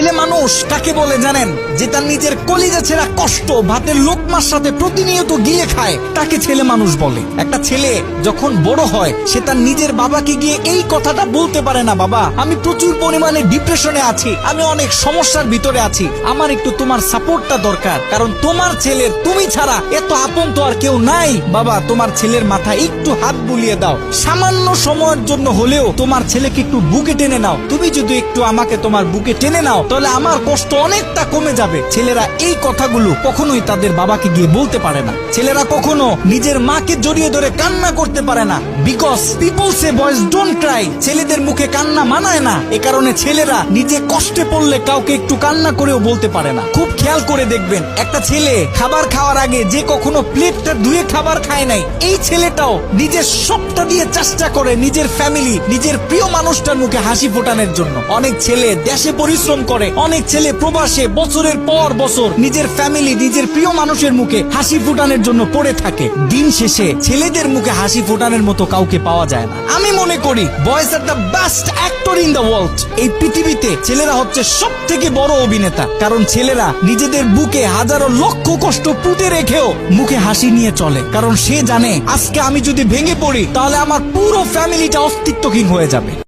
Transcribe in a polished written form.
ছেলে মানুষ কাকে বলে জানেন? যে তার নিজের কলিজা ছেঁড়া কষ্ট ভাতের লোকমার সাথে প্রতিনিয়ত গিলে খায়, তাকে ছেলে মানুষ বলে। একটা ছেলে যখন বড় হয় সে তার নিজের বাবাকে গিয়ে এই কথাটা বলতে পারে না, বাবা আমি প্রচুর পরিমাণে ডিপ্রেশনে আছি, আমি অনেক সমস্যার ভিতরে আছি, আমার একটু তোমার সাপোর্টটা দরকার, কারণ তোমার ছেলের তুমি ছাড়া এত আপন তো আর কেউ নাই। বাবা তোমার ছেলের মাথায় একটু হাত বুলিয়ে দাও, সামান্য সময়ের জন্য হলেও তোমার ছেলেকে একটু বুকে টেনে নাও, তুমি যদি একটু আমাকে তোমার বুকে টেনে নাও তাহলে আমার কষ্ট অনেকটা কমে যাবে। ছেলেরা এই কথাগুলো কখনোই তাদের বাবাকে গিয়ে বলতে পারে না। ছেলেরা কখনো নিজের মাকে জড়িয়ে ধরে কান্না করতে পারে না, because people say boys don't Cry. ছেলেদের মুখে কান্না মানায় না, এ কারণে ছেলেরা নিজে কষ্টে পড়লে কাউকে একটু কান্না করেও বলতে পারে না। খুব খেয়াল করে দেখবেন, একটা ছেলে খাবার খাওয়ার আগে যে কখনো প্লেটটা ধুয়ে খাবার খায় নাই, এই ছেলেটাও নিজের সবটা দিয়ে চেষ্টা করে নিজের ফ্যামিলি, নিজের প্রিয় মানুষটার মুখে হাসি ফোটানোর জন্য। অনেক ছেলে দেশে পরিশ্রম করে, অনেক ছেলে প্রবাসে বছরের পর বছর নিজের ফ্যামিলি, নিজের প্রিয় মানুষের মুখে হাসি ফোটানোর জন্য পড়ে থাকে। দিন শেষে ছেলেদের মুখে হাসি ফোটানোর মতো কাউকে পাওয়া যায় না। আমি মনে করি boys are the best actor in the world. এই পৃথিবীতে ছেলেরা হচ্ছে সব থেকে বড় অভিনেতা, কারণ ছেলেরা নিজেদের বুকে হাজারো লক্ষ কষ্ট পুঁতে রেখেও মুখে হাসি নিয়ে চলে, কারণ সে জানে আজকে আমি যদি ভেঙে পড়ি তাহলে আমার পুরো ফ্যামিলিটা অস্তিত্বহীন হয়ে যাবে।